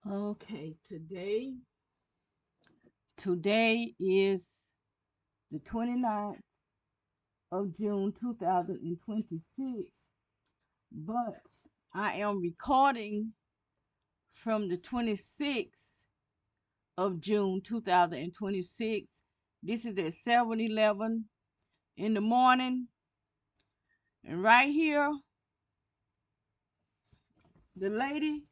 Okay, today is the 29th of June 2026, but I am recording from the 26th of June 2026. This is at 7:11 in the morning, and right here, the lady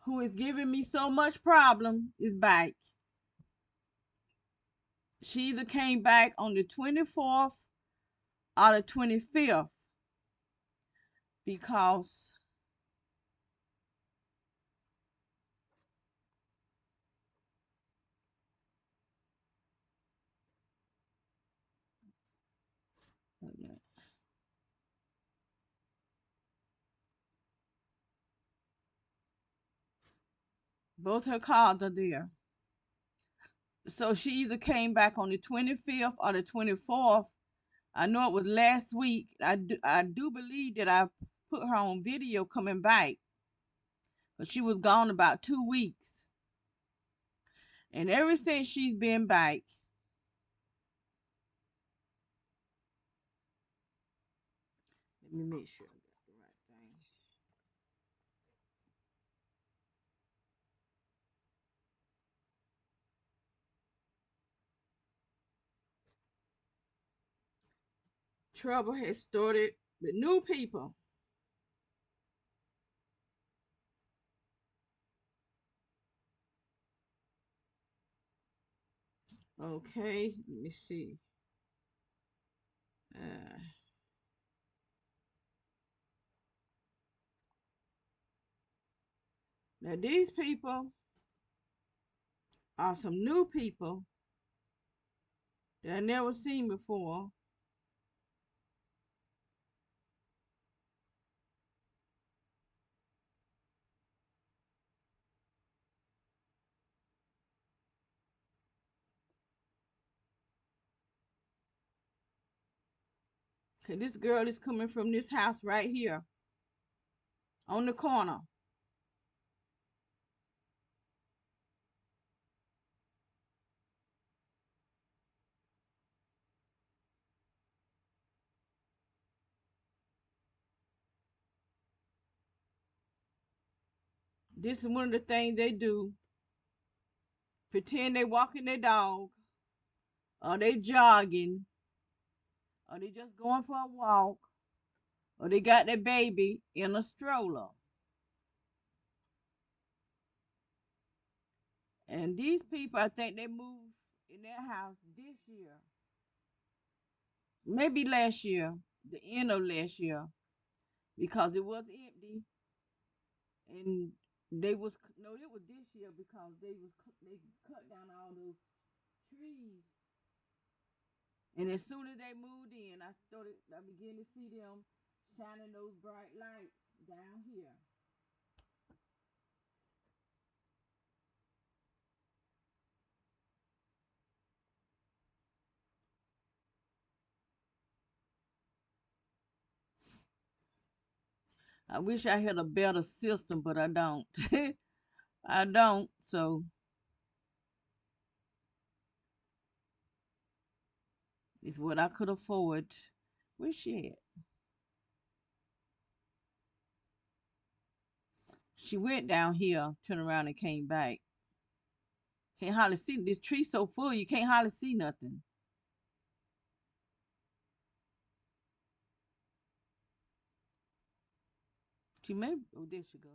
who is giving me so much problem is back. She either came back on the 24th or the 25th because both her cards are there. So she either came back on the 25th or the 24th. I know it was last week. I do believe that I put her on video coming back, but she was gone about 2 weeks. And ever since she's been back, let me make sure I got the right thing. Trouble has started with new people. Okay, let me see. Uh, Now, these people are some new people that I never seen before. Okay, this girl is coming from this house right here on the corner. This is one of the things they do. Pretend they walking their dog, or they jogging, or they just going for a walk, or they got their baby in a stroller. And these people, I think they moved in their house this year, maybe last year, the end of last year, because it was empty, and they was no, it was this year because they cut down all those trees. And as soon as they moved in, I began to see them shining those bright lights down here. I wish I had a better system, but I don't. I don't. So it's what I could afford. Where's she at? She went down here, turned around, and came back. Can't hardly see this tree so full you can't hardly see nothing. She may. Oh, there she goes.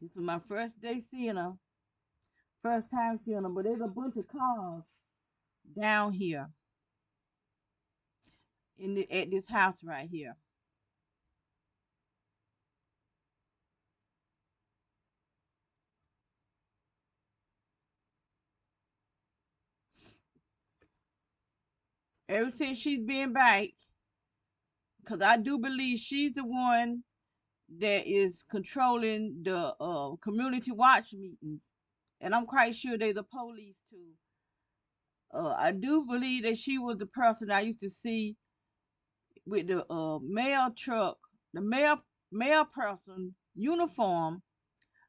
This was my first day seeing her. First time seeing her, but there's a bunch of cars down here at this house right here. Ever since she's been back, because I do believe she's the one that is controlling the community watch meetings, and I'm quite sure they're the police too. I do believe that she was the person I used to see with the mail truck, the mail person uniform,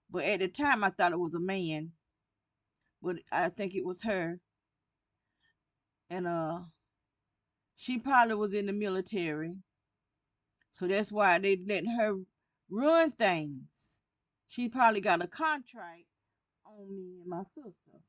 but at the time I thought it was a man, but I think it was her, and she probably was in the military, so that's why they letting her run things. She probably got a contract on me and my sister.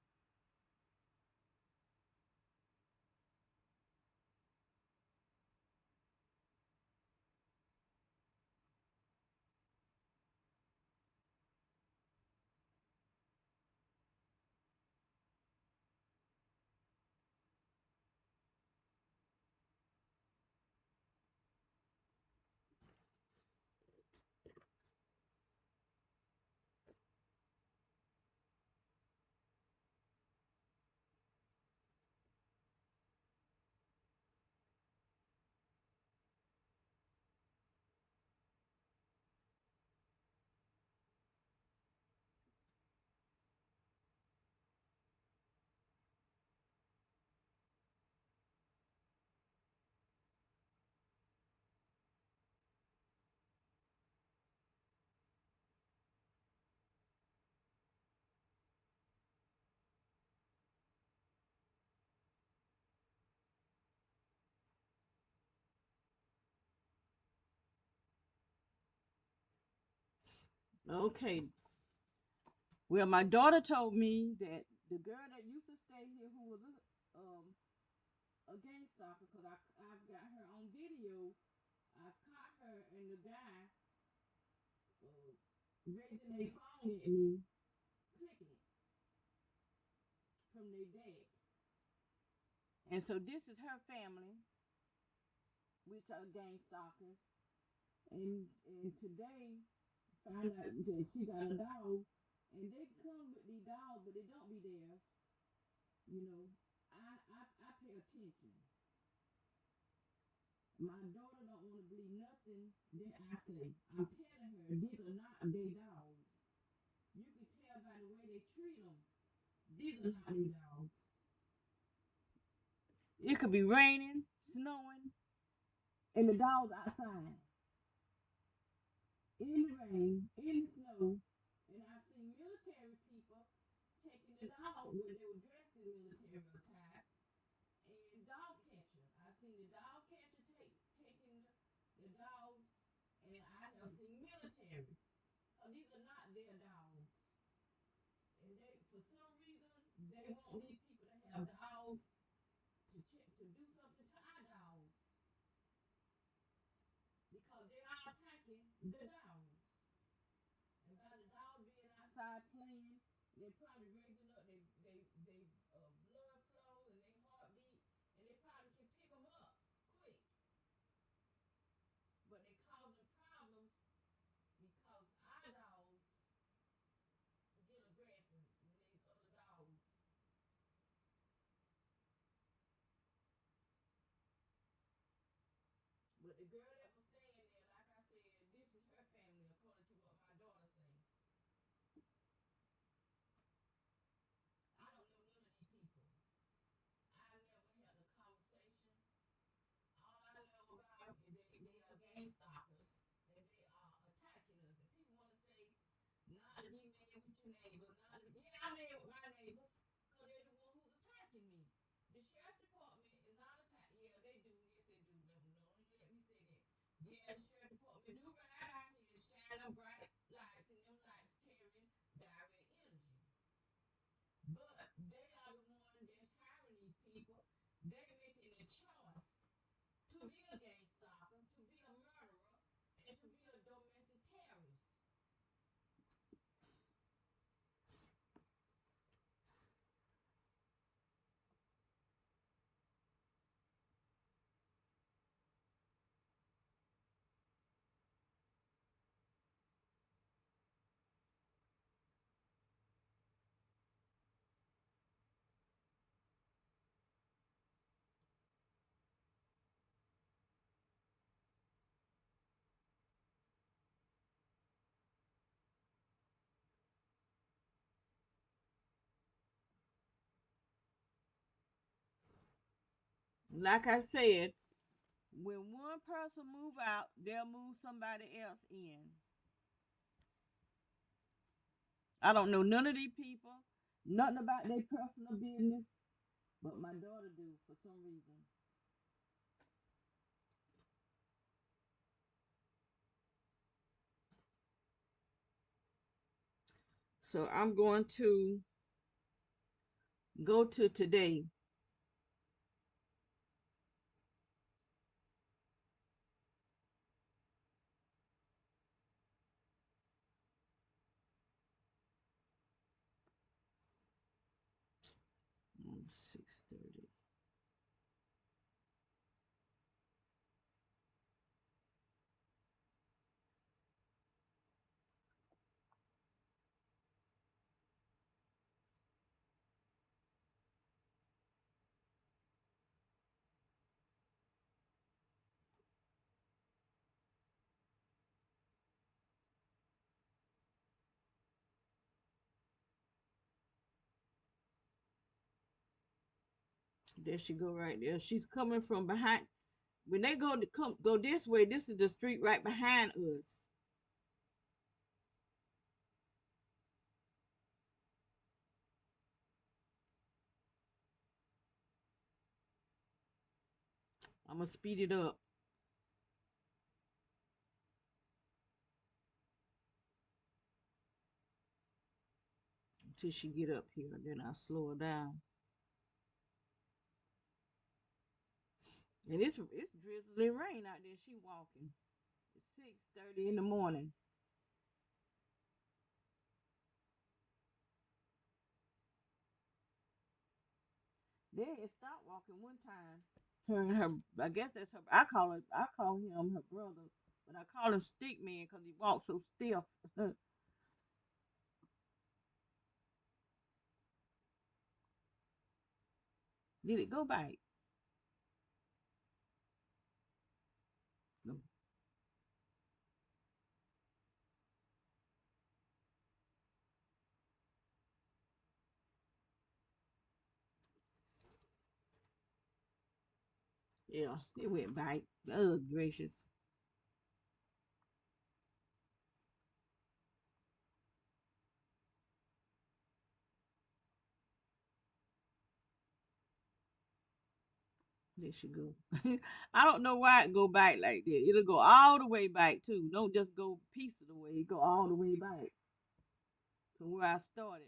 Okay. Well, my daughter told me that the girl that used to stay here, who was a gang stalker, because I've got her on video. I've caught her and the guy raising their phone at me, clicking it from their deck. And so this is her family, which are gang stalkers. And today, found out that she got a dog, and they come with these dogs, but they don't be theirs. You know, I pay attention. My daughter don't want to believe nothing that I say. I'm telling her these are not their dogs. You can tell by the way they treat them. These are not their dogs. It could be raining, snowing, and the dog's outside in the rain, in the snow. And I've seen military people taking the dog when they were dressed in military attire and dog catcher. I've seen the dog catcher taking the dogs, and I have seen military. So these are not their dogs. And they, for some reason, they want these people to have dogs to check to do something to our dogs because they are attacking the dogs. And by the dogs being outside playing, they probably raising up they blood flow and they heartbeat, and they probably can pick them up quick. But they causing problems because our dogs get aggressive when they other dogs. But the girl that was staying there, like I said, this is her family, according to what my daughter say. I don't know none of these people. I never had a conversation. All I know about them is they are gang stalkers and they are attacking us. And people want to say not to be mad with your neighbor, not to be, yeah, I'm mad with my neighbors because they're the one who's attacking me. The sheriff department is not attacking. Yeah, they do. Yes, they do. No, no, let me say that. Yeah, the sheriff department do ride out here and shine them bright lights, and them lights carrying direct energy. But they are the one that's hiring these people. They're making a choice to be a gang stalker, to be a murderer, and to be a domestic terrorist. like I said, when one person move out, they'll move somebody else in. I don't know none of these people, nothing about their personal business, but my daughter do for some reason. So I'm going to go to today. 6:30. There she go right there. She's coming from behind. When they go this way, this is the street right behind us. I'm gonna speed it up until she get up here. Then I'll slow her down. And it's drizzling rain out there. She walking. It's 6:30 in the morning. They had stopped walking one time. Her and her, I guess that's her. I call him her brother, but I call him Stick Man because he walks so stiff. Did it go back? No. Yeah, it went back. Oh gracious! There she go. I don't know why it go back like that. It'll go all the way back too. Don't just go piece of the way. It go all the way back to where I started.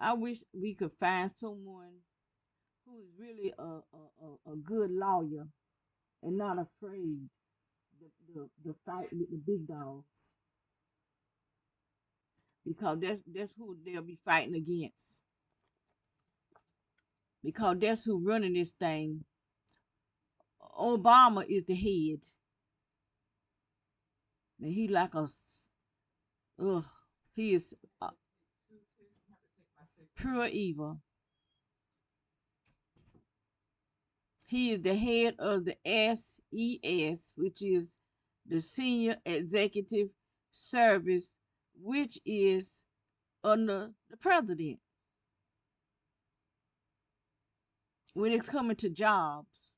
I wish we could find someone who is really a good lawyer and not afraid the fight with the big dog because that's who they'll be fighting against because that's who running this thing. Obama is the head, and he like ugh, he is pure evil. He is the head of the SES, which is the Senior Executive Service, which is under the president when it's coming to jobs.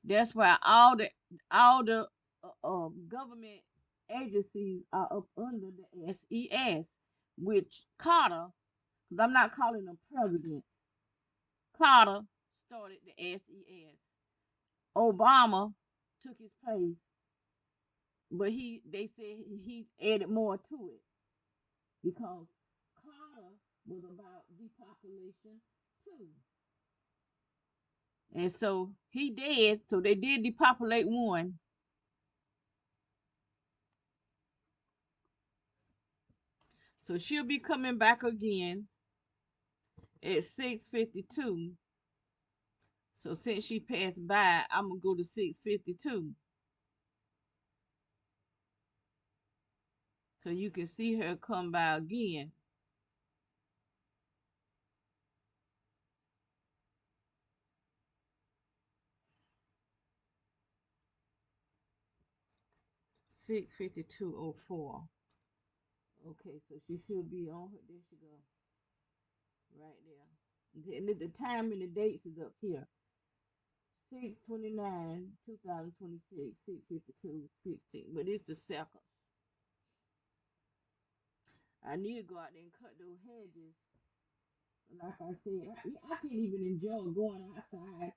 That's why all the government agencies are up under the SES, which Carter, because I'm not calling him president, Carter started the SES. Obama took his place, but they said he added more to it because Carter was about depopulation too. And so he did, so they did depopulate one. So she'll be coming back again at 6:52. So since she passed by, I'm gonna go to 6:52 so you can see her come by again. 6:52:04. Okay, so she should be on her. There she go, right there. And the time and the dates is up here. 6/29, 2026, 6:52:16. But it's the seconds. I need to go out there and cut those hedges. Like I said, I can't even enjoy going outside.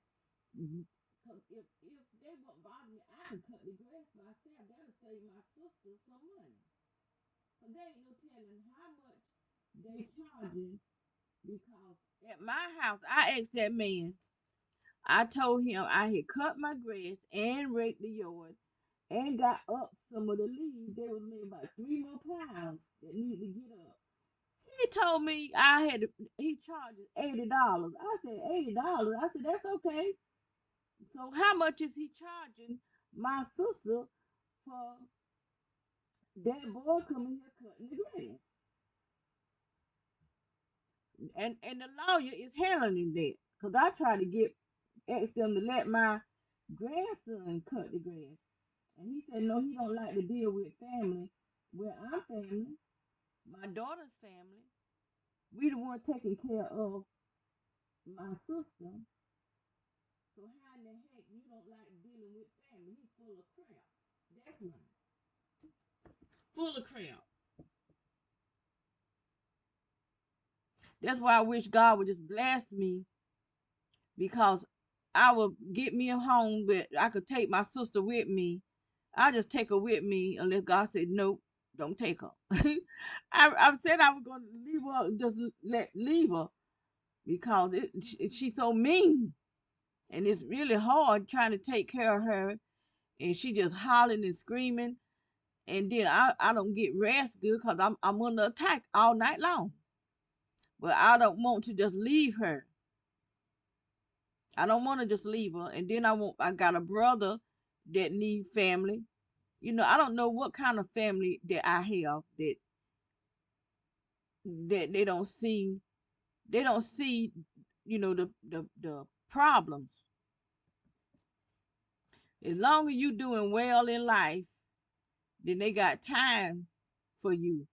Cause if they won't bother me, I can cut the grass myself. That'll save my sister some money. Cause there ain't no telling how much they charging. Because at my house, I asked that man. I told him I had cut my grass and raked the yard and got up some of the leaves. There was maybe about 3 more pounds that need to get up. He told me he charges $80. I said, $80? I said, that's okay. So how much is he charging my sister for that boy coming here cutting the grass? And the lawyer is handling that. Because I try to ask them to let my grandson cut the grass. And he said, no, he don't like to deal with family. Well, I'm family. My daughter's family. We the one taking care of my sister. So how in the heck you don't like dealing with family? He's full of crap. That's right. Full of crap. That's why I wish God would just bless me because I would get me a home but I could take my sister with me. I just take her with me unless God said nope, don't take her. I said I was gonna leave her, just leave her because she's so mean and it's really hard trying to take care of her and she just hollering and screaming and then I don't get rest good because I'm under attack all night long. But I don't want to just leave her. I don't want to just leave her. And then I got a brother that need family. I don't know what kind of family that I have that they don't see, the problems. As long as you doing well in life, then they got time for you.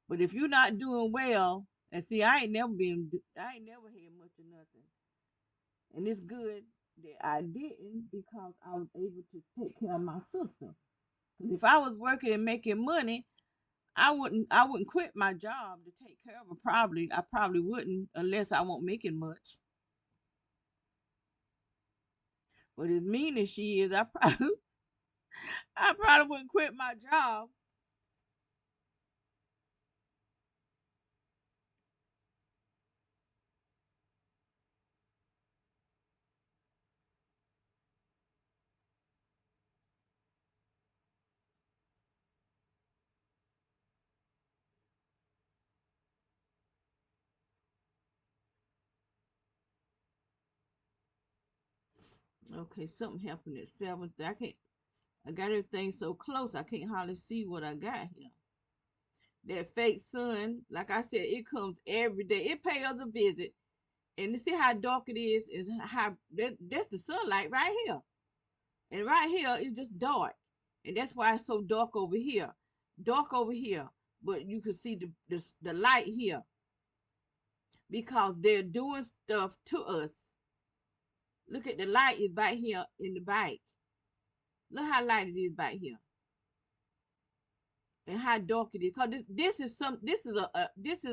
But if you're not doing well, and see, I ain't never had much of nothing. And it's good that I didn't because I was able to take care of my sister. 'Cause if I was working and making money, I wouldn't quit my job to take care of her. I probably wouldn't unless I won't making much. But as mean as she is, I probably wouldn't quit my job. Okay, something happened at 7th. I got everything so close I can't hardly see what I got here. That fake sun, like I said, it comes every day. It pays us a visit. And to see how dark it is how that's the sunlight right here. And right here is just dark. And that's why it's so dark over here. Dark over here. But you can see the light here because they're doing stuff to us. Look at the light is right here in the bike. Look how light it is right here. And how dark it is. Because this is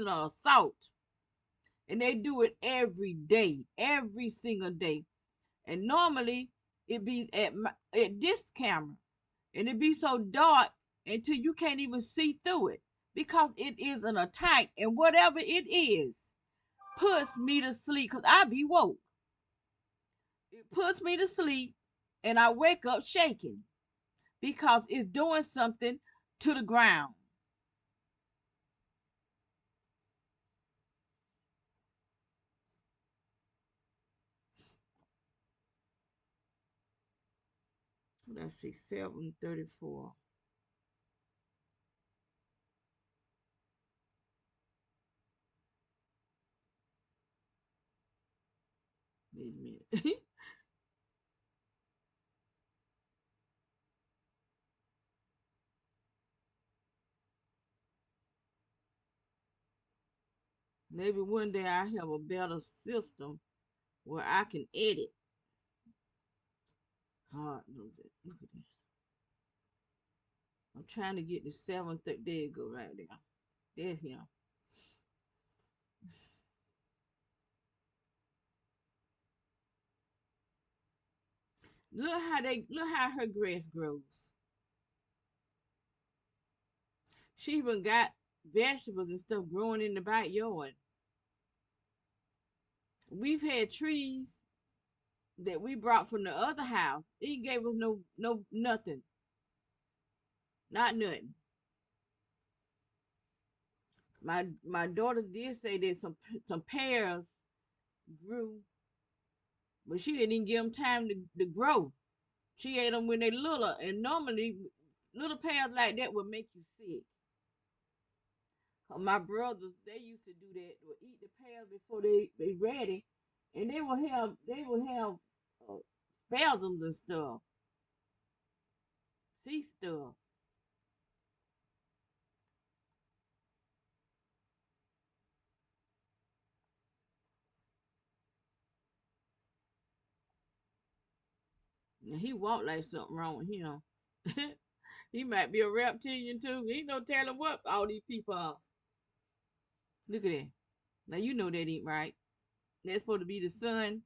an assault. And they do it every day, every single day. And normally it be at this camera. And it be so dark until you can't even see through it because it is an attack and whatever it is puts me to sleep because I be woke. It puts me to sleep and I wake up shaking because it's doing something to the ground. Let's see, 7:34. Wait a minute. Maybe one day I have a better system where I can edit. Hard knows it. Look at that. I'm trying to get the seventh. There you go, right there. There's him. Look how her grass grows. She even got vegetables and stuff growing in the backyard. We've had trees that we brought from the other house. He gave us no nothing. Not nothing. My daughter did say that some pears grew, but she didn't even give them time to grow. She ate them when they little, and normally little pears like that would make you sick. My brothers, they used to do that, would eat the pears before they ready, and they would have uh, spasms and stuff, see stuff. And he walked like something wrong with him. He might be a reptilian too. Ain't no telling what all these people are. Look at that. Now you know that ain't right. That's supposed to be the son.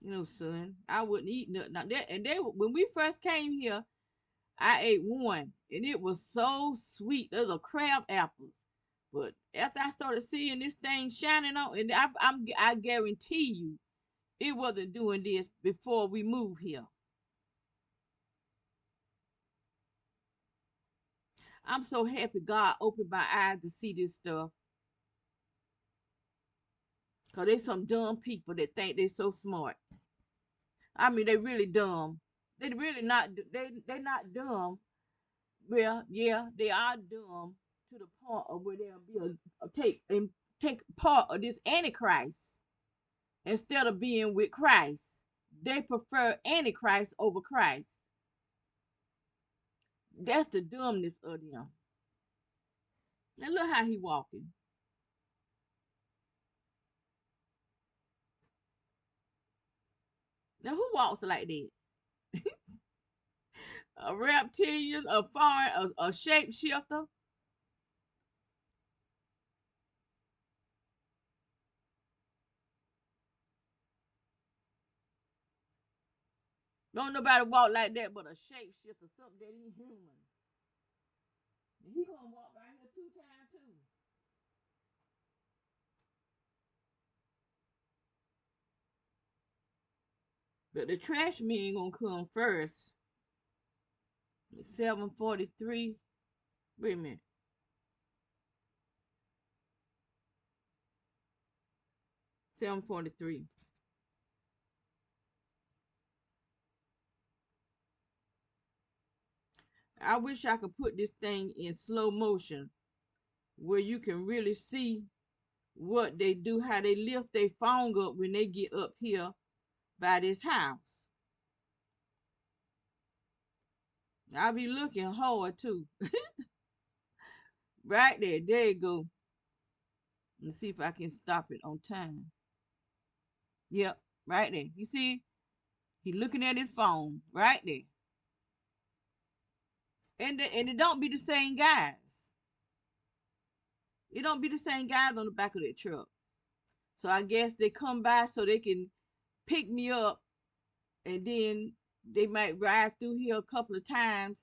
You know, son. I wouldn't eat nothing. Now that and they when we first came here, I ate one and it was so sweet. Those are crab apples. But after I started seeing this thing shining on, and I guarantee you, it wasn't doing this before we moved here. I'm so happy God opened my eyes to see this stuff. Cause they some dumb people that think they so smart. I mean, they really dumb. They really not. They not dumb. Well, yeah, they are dumb to the point of where they'll be take part of this antichrist instead of being with Christ. They prefer antichrist over Christ. That's the dumbness of them. And look how he walking. Now who walks like that? A reptilian, a foreign, a shapeshifter. Don't nobody walk like that but a shapeshifter, something that ain't human. And he gonna walk right here 2 times too. But the trash man gonna come first. It's 7:43. Wait a minute. 7:43. I wish I could put this thing in slow motion where you can really see what they do, how they lift their phone up when they get up here by this house. I'll be looking hard too. Right there. There you go. Let's see if I can stop it on time. Yep, right there. You see, he looking at his phone right there. And it don't be the same guys. It don't be the same guys on the back of that truck. So I guess they come by so they can pick me up, and then they might ride through here a couple of times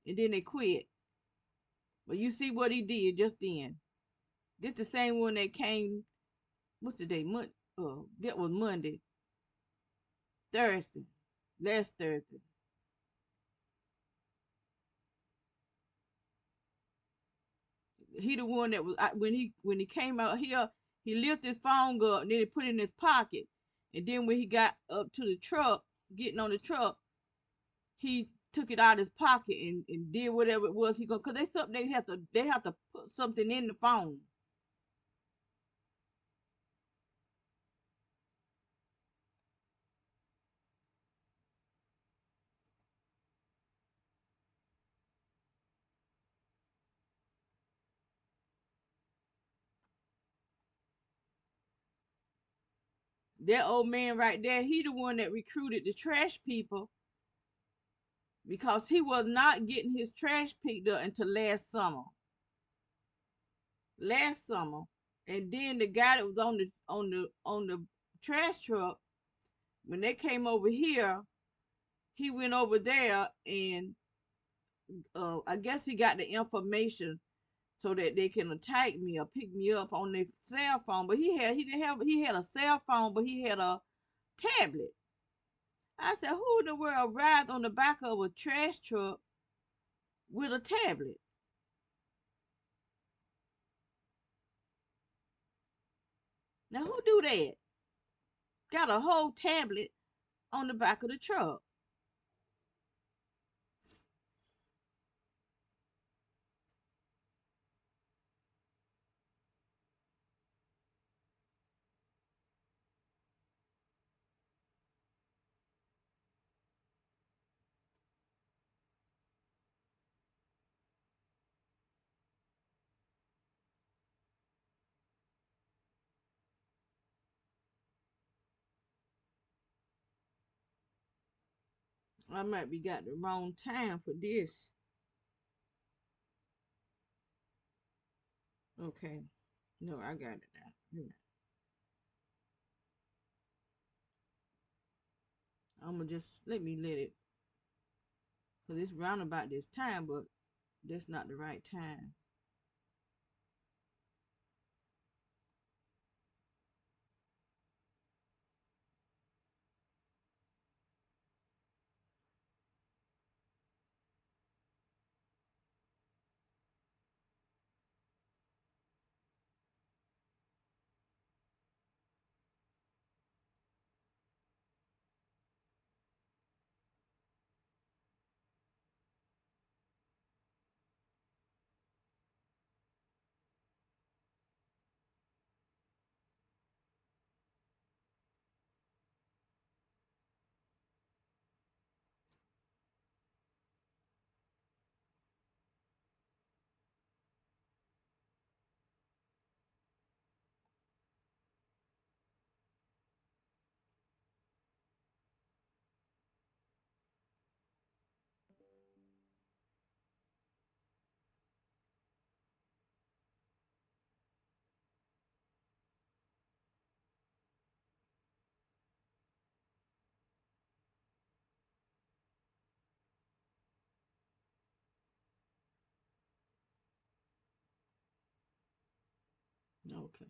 and then they quit. But you see what he did just then. This the same one that came. What's the day? That was Monday, Thursday, last Thursday. He the one that was when he came out here. He lifted his phone up and then he put it in his pocket. And then when he got up to the truck, getting on the truck, he took it out of his pocket and did whatever it was he going. Cause they something they have to put something in the phone. That old man right there, he the one that recruited the trash people because he was not getting his trash picked up until last summer. Last summer. And then the guy that was on the trash truck, when they came over here, he went over there and I guess he got the information so that they can attack me or pick me up on their cell phone. But he had a cell phone, but he had a tablet. I said, who in the world rides on the back of a trash truck with a tablet? Now who do that? Got a whole tablet on the back of the truck. I might be got the wrong time for this. Okay. No, I got it now. I'm gonna just let it, cause it's round about this time, but that's not the right time. Okay.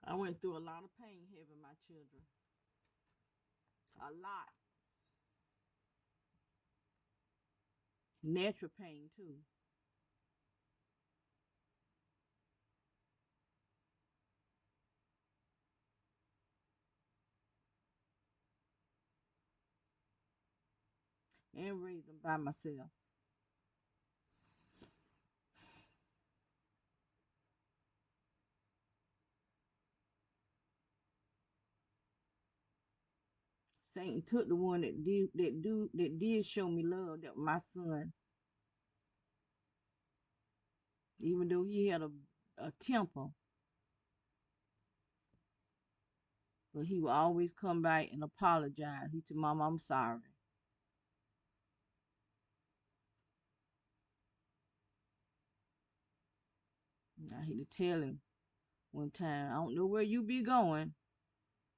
I went through a lot of pain having my children. A lot. Natural pain too. And raised them by myself. Satan took the one that did show me love, that my son, even though he had a temper, but he would always come back and apologize. He said, Mom, I'm sorry. I had to tell him one time, I don't know where you be going,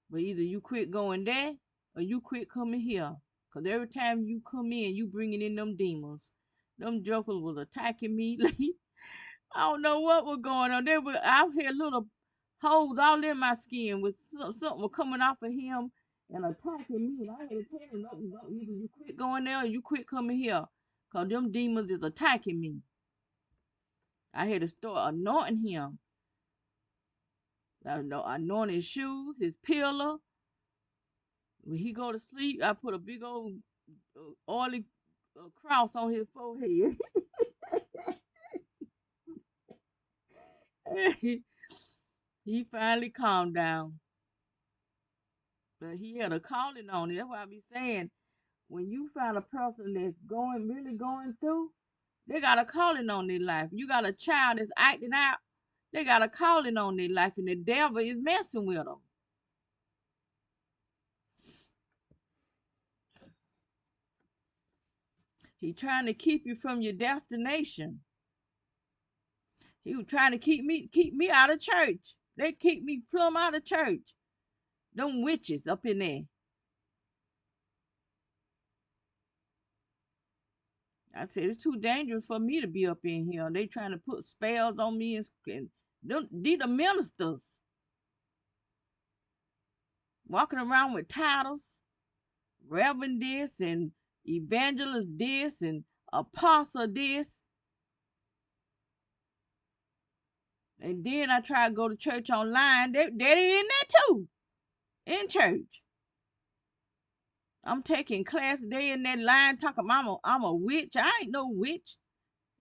but either you quit going there or you quit coming here. Cause every time you come in, you bringing in them demons. Them jokers was attacking me. Like, I don't know what was going on. I had little holes all in my skin with something was coming off of him. and attacking me. And I had to tell him, no, no, either you quit going there or you quit coming here. Because them demons is attacking me. I had to start anointing him. I anoint his shoes, his pillow. When he go to sleep, I put a big old oily cross on his forehead. He finally calmed down. But he had a calling on it. That's why I be saying, when you find a person that's really going through, they got a calling on their life. You got a child that's acting out, they got a calling on their life, and the devil is messing with them. He trying to keep you from your destination. He was trying to keep me out of church. They keep me plumb out of church. Them witches up in there. I said it's too dangerous for me to be up in here. They trying to put spells on me and these are ministers walking around with titles, Reverend this and Evangelist this and Apostle this. And then I try to go to church online. They're in there too, in church. I'm taking class. They in that line talking. I'm a witch. I ain't no witch.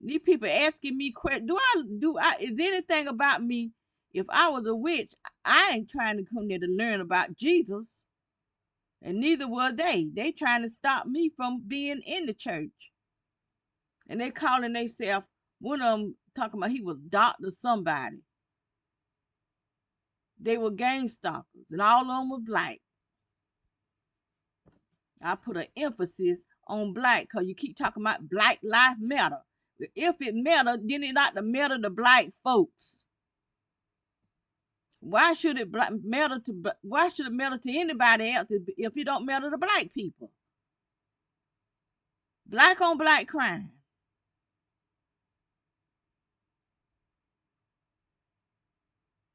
These people asking me questions. Is anything about me? If I was a witch, I ain't trying to come there to learn about Jesus. And neither were they. They trying to stop me from being in the church. And they calling themselves, one of them talking about he was Dr. Somebody. They were gang stalkers, and all of them were black. I put an emphasis on black because you keep talking about Black Life Matter. If it matter, then it not to matter to black folks. Why should it matter to anybody else if it don't matter to black people? Black on black crime.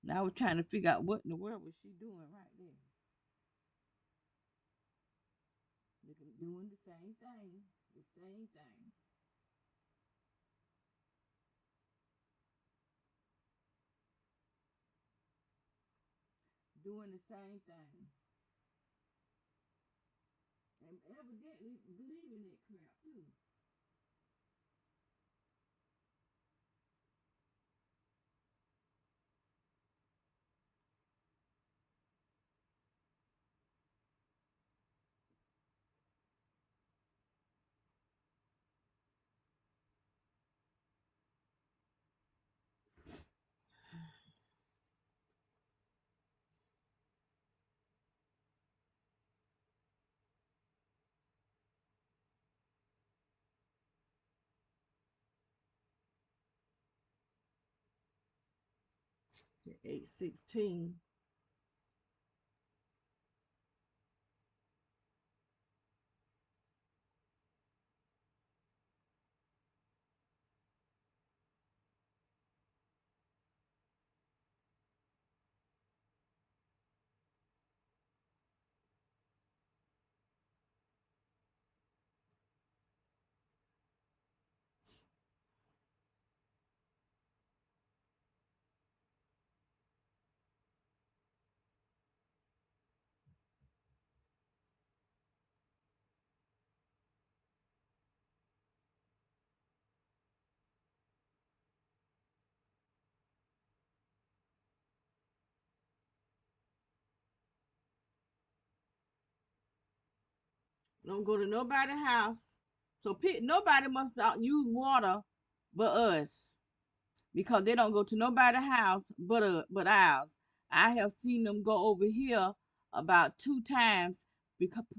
Now I was trying to figure out what in the world was she doing right there. Doing the same thing. The same thing. Doing the same thing. And evidently believing that crap too. The 816. Don't go to nobody's house. So nobody must use water but us because they don't go to nobody's house but ours. I have seen them go over here about 2 times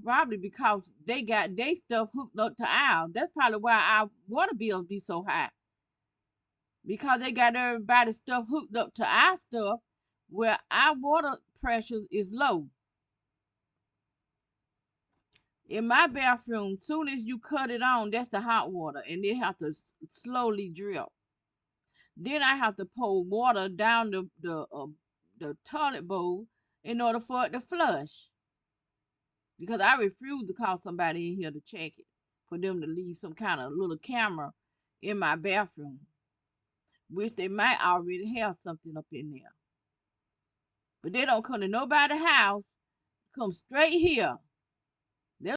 probably because they got their stuff hooked up to ours. That's probably why our water bills be so high because they got everybody's stuff hooked up to our stuff where our water pressure is low. In my bathroom, soon as you cut it on, that's the hot water, and they have to slowly drip. Then I have to pour water down the toilet bowl in order for it to flush. because I refuse to call somebody in here to check it for them to leave some kind of little camera in my bathroom, which they might already have something up in there. But they don't come to nobody's house, come straight here